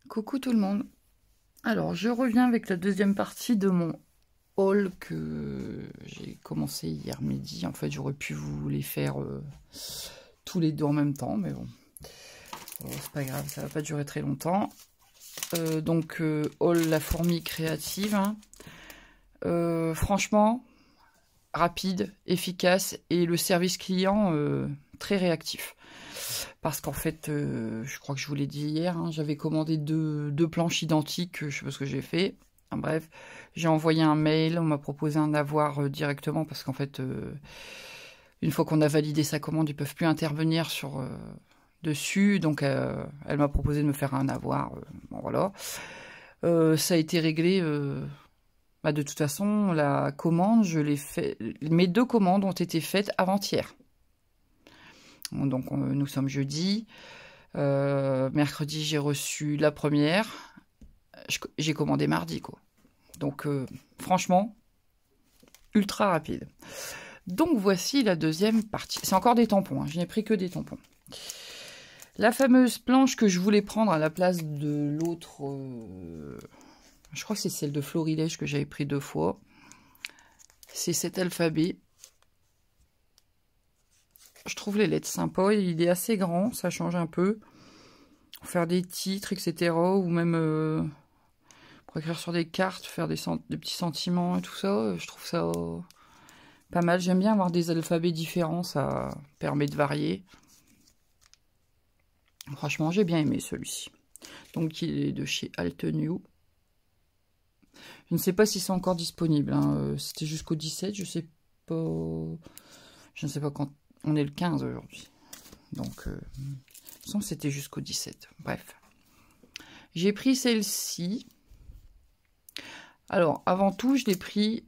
Coucou tout le monde. Alors, je reviens avec la deuxième partie de mon haul que j'ai commencé hier midi. En fait, j'aurais pu vous les faire tous les deux en même temps, mais bon, c'est pas grave, ça va pas durer très longtemps. Haul la fourmi créative. Hein. Franchement, rapide, efficace et le service client très réactif. Parce qu'en fait, je crois que je vous l'ai dit hier, hein, j'avais commandé deux planches identiques, je sais pas ce que j'ai fait. Enfin, bref, j'ai envoyé un mail, on m'a proposé un avoir directement parce qu'en fait, une fois qu'on a validé sa commande, ils peuvent plus intervenir sur dessus. Donc, elle m'a proposé de me faire un avoir. Bon, voilà. Ça a été réglé. De toute façon, la commande, je l'ai fait. Mes deux commandes ont été faites avant-hier. Donc nous sommes jeudi. Mercredi, j'ai reçu la première. J'ai commandé mardi, quoi. Donc franchement, ultra rapide. Donc voici la deuxième partie. C'est encore des tampons, hein. Je n'ai pris que des tampons. La fameuse planche que je voulais prendre à la place de l'autre... je crois que c'est celle de Florilège que j'avais pris 2 fois. C'est cet alphabet. Je trouve les lettres sympas. Il est assez grand, ça change un peu. Pour faire des titres, etc. Ou même pour écrire sur des cartes, faire des petits sentiments et tout ça. Je trouve ça pas mal. J'aime bien avoir des alphabets différents. Ça permet de varier. Franchement, j'ai bien aimé celui-ci. Donc, il est de chez Altenew. Je ne sais pas si c'est encore disponible. Hein. C'était jusqu'au 17. Je sais pas. Je ne sais pas quand. On est le 15 aujourd'hui. Donc, de toute façon, c'était jusqu'au 17. Bref. J'ai pris celle-ci. Alors, avant tout, je l'ai pris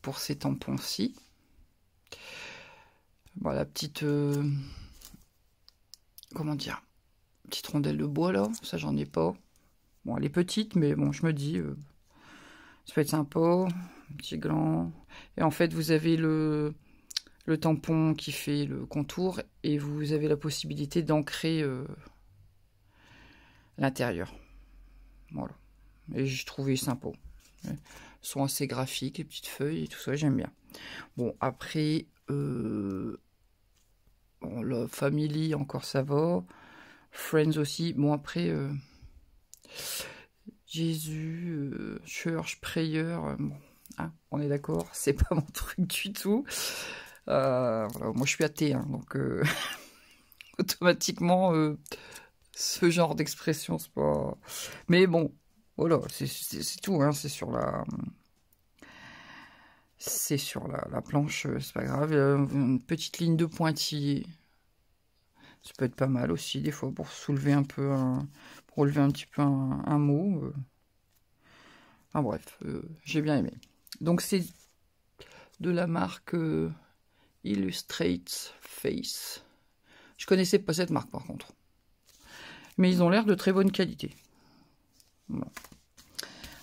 pour ces tampons-ci. Bon, la petite... comment dire? Petite rondelle de bois, là. Ça, j'en ai pas. Bon, elle est petite, mais bon, je me dis... ça peut être sympa. Un petit gland. Et en fait, vous avez le tampon qui fait le contour et vous avez la possibilité d'ancrer l'intérieur. Voilà. Et j'ai trouvé sympa. Ils sont assez graphiques, les petites feuilles et tout ça, j'aime bien. Bon, après, bon, la Family, encore ça va. Friends aussi. Bon, après, Jésus, Church, Prayer, bon, hein, on est d'accord, c'est pas mon truc du tout. Voilà, moi, je suis athée, hein, donc automatiquement, ce genre d'expression, c'est pas... Mais bon, voilà, c'est tout, hein, c'est sur la... C'est sur la planche, c'est pas grave. Une petite ligne de pointillés. Ça peut être pas mal aussi, des fois, pour soulever un peu, pour relever un petit peu un mot. Enfin bref, j'ai bien aimé. Donc c'est de la marque Illustrate Face. Je connaissais pas cette marque par contre. Mais ils ont l'air de très bonne qualité. Bon.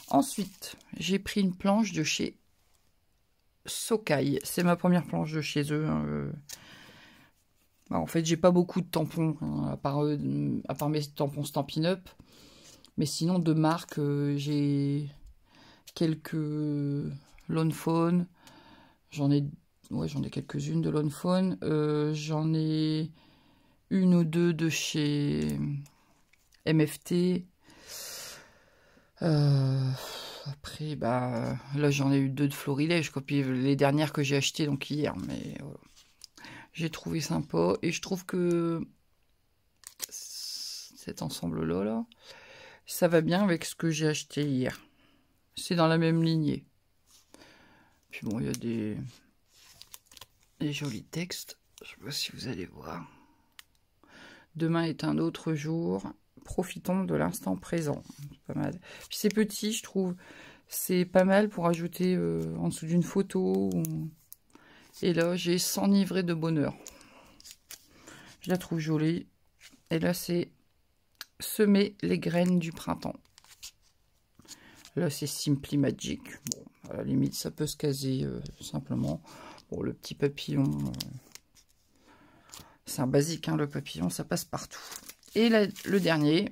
Ensuite, j'ai pris une planche de chez Sokai. C'est ma première planche de chez eux. Hein. En fait, j'ai pas beaucoup de tampons, hein, à part mes tampons Stampin' Up. Mais sinon, de marque, j'ai quelques Lone Phone. J'en ai quelques-unes de Lone Phone. J'en ai une ou deux de chez MFT. Après, là, j'en ai eu 2 de Florilège. Puis les dernières que j'ai achetées donc hier. Mais voilà. J'ai trouvé sympa. Et je trouve que cet ensemble-là, là, ça va bien avec ce que j'ai acheté hier. C'est dans la même lignée. Puis bon, il y a des jolis textes. Je sais pas si vous allez voir. Demain est un autre jour. Profitons de l'instant présent. C'est pas mal. Puis c'est petit, je trouve. C'est pas mal pour ajouter en dessous d'une photo. Et là, j'ai s'enivrer de bonheur. Je la trouve jolie. Et là, c'est semer les graines du printemps. Là, c'est Simply Magic. Bon, à la limite, ça peut se caser simplement. Bon, le petit papillon, c'est un basique, hein, le papillon, ça passe partout. Et là, le dernier,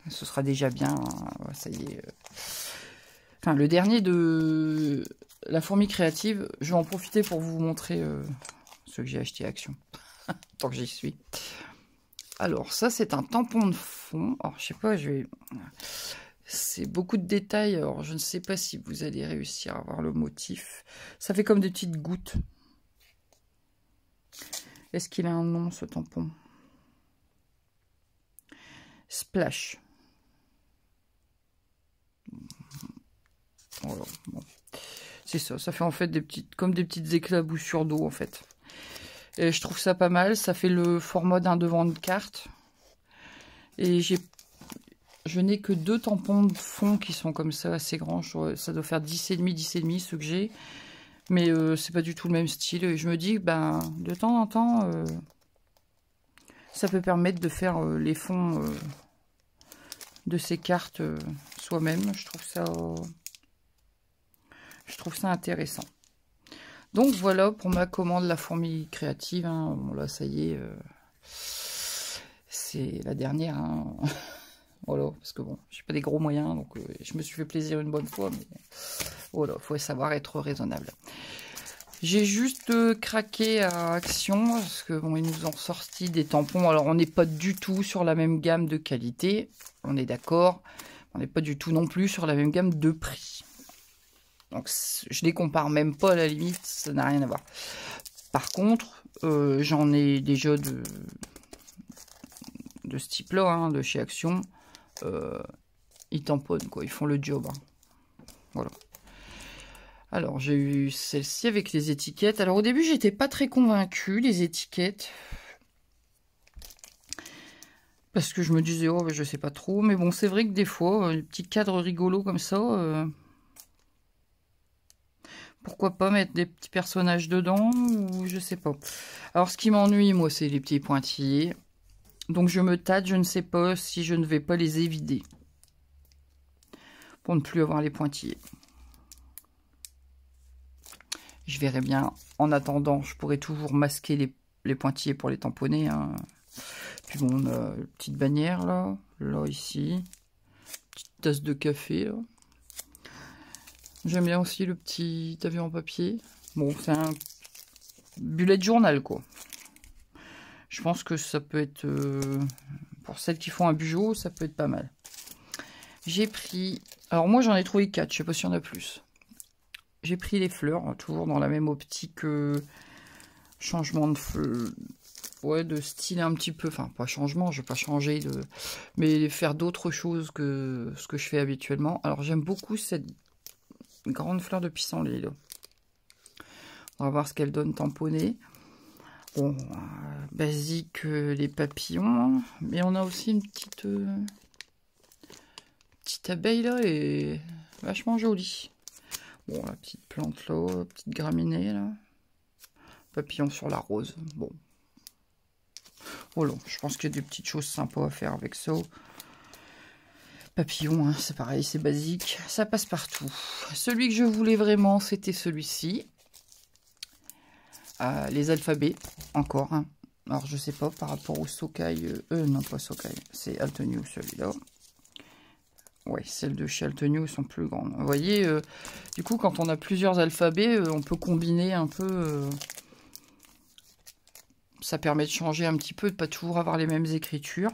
ce sera déjà bien. Ouais, ça y est. Enfin, le dernier de la fourmi créative, je vais en profiter pour vous montrer ce que j'ai acheté à Action. Tant que j'y suis. Alors, ça, c'est un tampon de fond. Alors, je sais pas, c'est beaucoup de détails. Alors, je ne sais pas si vous allez réussir à voir le motif. Ça fait comme des petites gouttes. Est-ce qu'il a un nom, ce tampon? Splash. Voilà, bon. C'est ça, ça fait en fait comme des petites éclaboussures d'eau en fait. Et je trouve ça pas mal, ça fait le format d'un devant de carte. Et je n'ai que 2 tampons de fond qui sont comme ça, assez grands. Ça doit faire 10,5 ceux que j'ai. Mais c'est pas du tout le même style. Et je me dis, ben, de temps en temps, ça peut permettre de faire les fonds de ces cartes soi-même. Je trouve ça intéressant. Donc voilà pour ma commande La Fourmi Créative. Hein. Bon, là, ça y est, c'est la dernière. Hein. Voilà, parce que bon, j'ai pas des gros moyens, donc je me suis fait plaisir une bonne fois, mais voilà, faut savoir être raisonnable. J'ai juste craqué à Action, parce que bon, ils nous ont sorti des tampons. Alors, on n'est pas du tout sur la même gamme de qualité, on est d'accord. On n'est pas du tout non plus sur la même gamme de prix. Donc, je les compare même pas à la limite, ça n'a rien à voir. Par contre, j'en ai déjà de ce type-là, hein, de chez Action. Ils tamponnent, quoi, ils font le job. Hein. Voilà. Alors, j'ai eu celle-ci avec les étiquettes. Alors, au début, j'étais pas très convaincue, les étiquettes. Parce que je me disais, oh, je sais pas trop. Mais bon, c'est vrai que des fois, un petit cadre rigolo comme ça... pourquoi pas mettre des petits personnages dedans, ou je sais pas. Alors, ce qui m'ennuie, moi, c'est les petits pointillés. Donc, je me tâte, je ne sais pas si je ne vais pas les évider. Pour ne plus avoir les pointillés. Je verrai bien. En attendant, je pourrais toujours masquer les pointillés pour les tamponner. Hein. Puis bon, on a une petite bannière, là. Là, ici. Petite tasse de café, là. J'aime bien aussi le petit avion en papier. Bon, c'est un bullet journal, quoi. Je pense que ça peut être... pour celles qui font un bijou, ça peut être pas mal. J'ai pris... Alors moi, j'en ai trouvé 4. Je sais pas s'il y en a plus. J'ai pris les fleurs, toujours dans la même optique. Changement de feu... Ouais, de style un petit peu... Enfin, pas changement, je vais pas changer de... Mais faire d'autres choses que ce que je fais habituellement. Alors, j'aime beaucoup cette grande fleur de pissenlit, là. On va voir ce qu'elle donne tamponnée. Bon, basique, les papillons. Mais on a aussi une petite abeille, là, et vachement jolie. Bon, la petite plante, là, petite graminée, là. Papillon sur la rose. Bon. Voilà, je pense qu'il y a des petites choses sympas à faire avec ça. Papillon, hein, c'est pareil, c'est basique. Ça passe partout. Celui que je voulais vraiment, c'était celui-ci. Les alphabets, encore. Hein. Alors, je sais pas, par rapport au Sokai... non, pas Sokai, c'est Altenew, celui-là. Ouais, celles de chez Altenew sont plus grandes. Vous voyez, du coup, quand on a plusieurs alphabets, on peut combiner un peu... ça permet de changer un petit peu, de pas toujours avoir les mêmes écritures.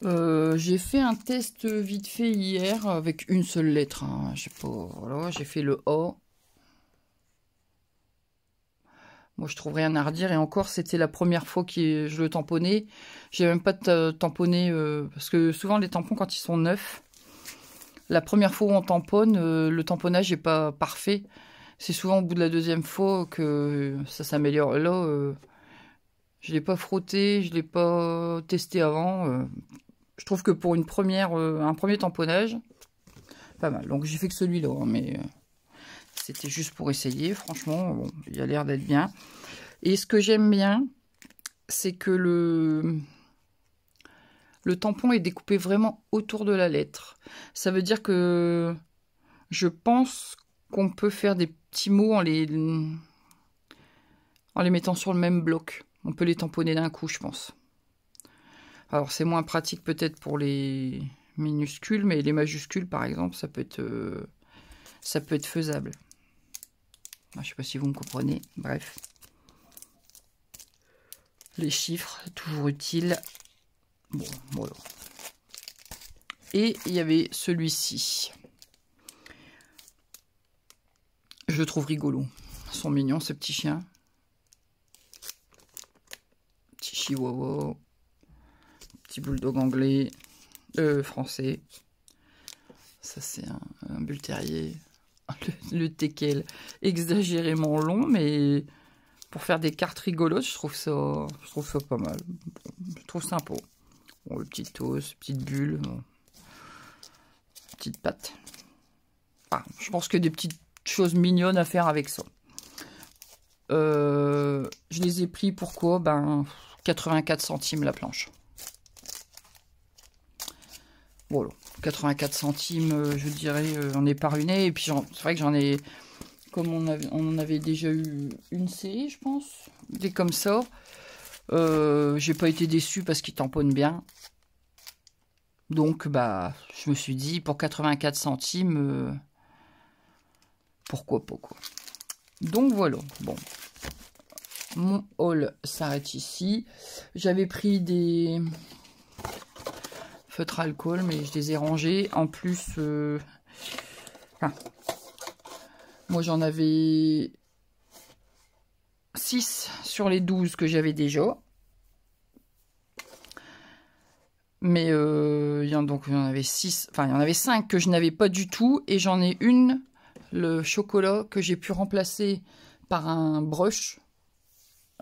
J'ai fait un test vite fait hier avec une seule lettre. Hein. Je sais pas, voilà, j'ai fait le A. Moi, je trouve rien à redire. Et encore, c'était la première fois que je le tamponnais. J'ai même pas tamponné... parce que souvent, les tampons, quand ils sont neufs, la première fois où on tamponne, le tamponnage n'est pas parfait. C'est souvent au bout de la deuxième fois que ça s'améliore. Là, je l'ai pas frotté, je l'ai pas testé avant. Je trouve que pour un premier tamponnage, pas mal. Donc, j'ai fait que celui-là, hein, mais... c'était juste pour essayer, franchement, bon, il a l'air d'être bien. Et ce que j'aime bien, c'est que le tampon est découpé vraiment autour de la lettre. Ça veut dire que je pense qu'on peut faire des petits mots en les mettant sur le même bloc. On peut les tamponner d'un coup, je pense. Alors c'est moins pratique peut-être pour les minuscules, mais les majuscules par exemple, ça peut être faisable. Je ne sais pas si vous me comprenez, bref. Les chiffres, toujours utiles. Bon, voilà. Et il y avait celui-ci. Je le trouve rigolo. Ils sont mignons, ces petits chiens. Petit chihuahua. Petit bulldog anglais. Français. Ça, c'est un bull terrier. Le teckel exagérément long, mais pour faire des cartes rigolotes, je trouve ça pas mal. Je trouve sympa. Bon, le petit os, petite bulle, bon. Petite patte. Enfin, je pense que des petites choses mignonnes à faire avec ça. Je les ai pris pourquoi? Ben 84 centimes la planche. Voilà, 84 centimes, je dirais, on est parvenu. Et puis c'est vrai que j'en ai, comme on en avait déjà eu une série, je pense, des comme ça. J'ai pas été déçu parce qu'ils tamponnent bien. Donc, bah, je me suis dit, pour 84 centimes, pourquoi pas, quoi. Donc, voilà. Bon. Mon haul s'arrête ici. J'avais pris des feutres alcool, mais je les ai rangés. En plus, moi, j'en avais 6 sur les 12 que j'avais déjà. Mais il y en avait 6, enfin il y en avait 5 que je n'avais pas du tout. Et j'en ai une, le chocolat, que j'ai pu remplacer par un brush.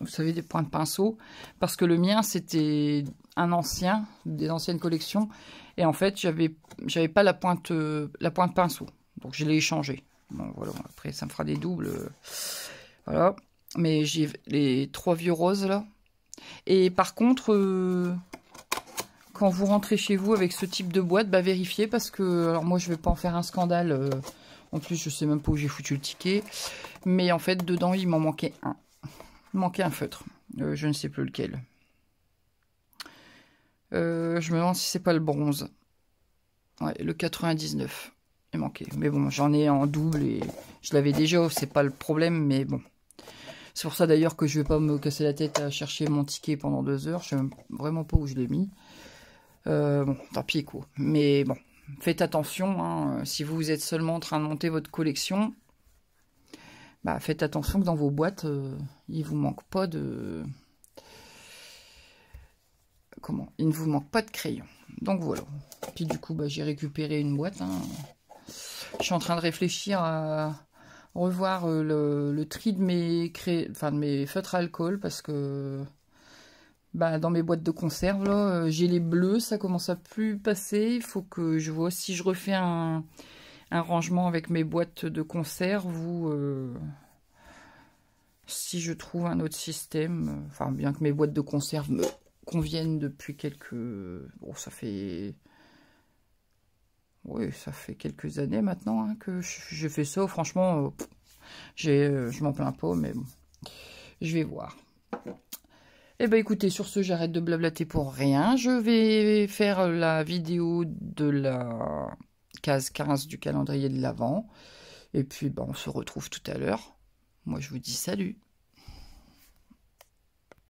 Vous savez, des points de pinceau. Parce que le mien, c'était un ancien, des anciennes collections. Et en fait, j'avais pas la pointe pinceau. Donc je l'ai échangé. Bon voilà, après ça me fera des doubles. Voilà. Mais j'ai les 3 vieux roses là. Et par contre... quand vous rentrez chez vous avec ce type de boîte, bah vérifiez parce que, alors moi je vais pas en faire un scandale, en plus je sais même pas où j'ai foutu le ticket, mais en fait dedans il m'en manquait un. Il manquait un feutre, je ne sais plus lequel. Je me demande si c'est pas le bronze. Ouais, le 99, il manquait. Mais bon, j'en ai en double et je l'avais déjà, c'est pas le problème, mais bon. C'est pour ça d'ailleurs que je vais pas me casser la tête à chercher mon ticket pendant 2 heures, je sais même vraiment pas où je l'ai mis. Bon, tant pis quoi. Mais bon, faites attention, hein, si vous êtes seulement en train de monter votre collection, bah faites attention que dans vos boîtes, il vous manque pas de... Comment? Il ne vous manque pas de crayons. Donc voilà. Puis du coup, bah, j'ai récupéré une boîte. Hein. Je suis en train de réfléchir à revoir le tri de mes feutres à alcool parce que... Bah, dans mes boîtes de conserve, là, j'ai les bleus, ça commence à plus passer. Il faut que je vois si je refais un rangement avec mes boîtes de conserve ou si je trouve un autre système. Enfin, bien que mes boîtes de conserve me conviennent depuis quelques... Bon, ça fait... Oui, ça fait quelques années maintenant hein, que je fais ça. Franchement, je m'en plains pas, mais bon, je vais voir. Eh bien écoutez, sur ce, j'arrête de blablater pour rien. Je vais faire la vidéo de la case 15 du calendrier de l'Avent. Et puis, on se retrouve tout à l'heure. Moi, je vous dis salut.